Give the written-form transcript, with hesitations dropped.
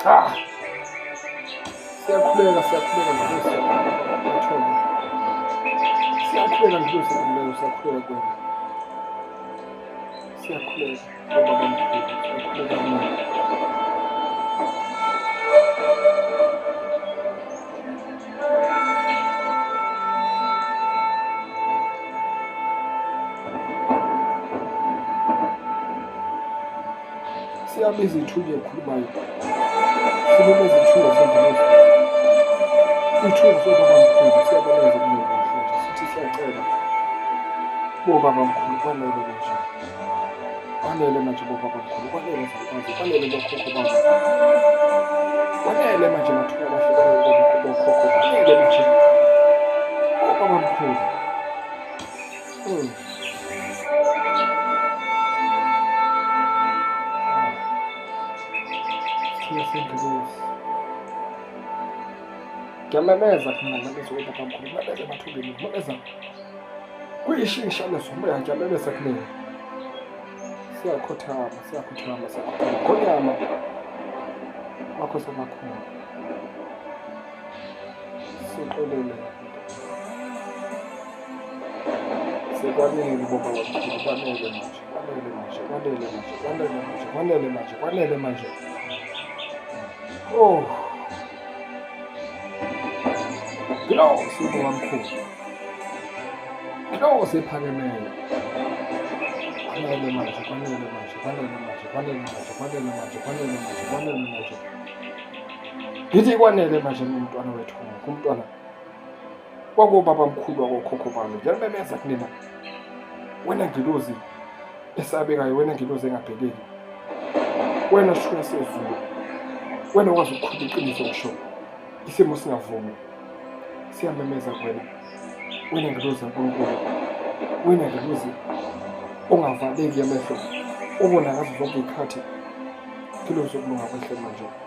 Ah, siyakhuleka nje siyathona. Siyakhuleka nje siyakhuleka kwena. Siyakhuleka ngoba bamkhulu, siyakhuleka mina. Siyabiza ithunya ekhulumayo. Sibebeza ithunya sengilosi. Ithunya sobabamkhulu siyabeneza kumina namhlanje. Sithi siyacela bobabamkhulu kwanele manje. Kwanele manje bobabamkhulu, kwanele zalukazi, kwanele bokhokho bami. Kwanele manje mathuba abahlukane bokhokho, kwanele manje bobabamkhulu. Sengilosi. Ngiyamemeza mina ngamezwi obabamkhulu, ngimemeza emathubeni, ngimemeza kuyishisha lesomoya, ngiyamemeza kumina. Siyakhothama. Ngonyama makhosi amakhulu. Sixolele. Sekwanele boba bamkhulu, kwanele manje. Oh, Ngilosi bobamkhulu. Ngilosi ephakemeyo. Kwanele manje. Ngithi kwanele manje umntwana wethu, umntwana wakobabamkhulu wakokhokho bami. Ngiyamemeza kunina. Wena ngilozi esabekayo, wena ngilozi engabhekeki. Wena shukela sezulu. Wena wazi ukukhuluma iqiniso ngisho isimo singavumi. Siyamemeza kuwena. Wena ngilozi kaNkulunkulu. Wena ngilozi ongavaleki amehlo. Ubona ngazo zonke iy'khathi. Ngilozi ukulunga kwehle manje.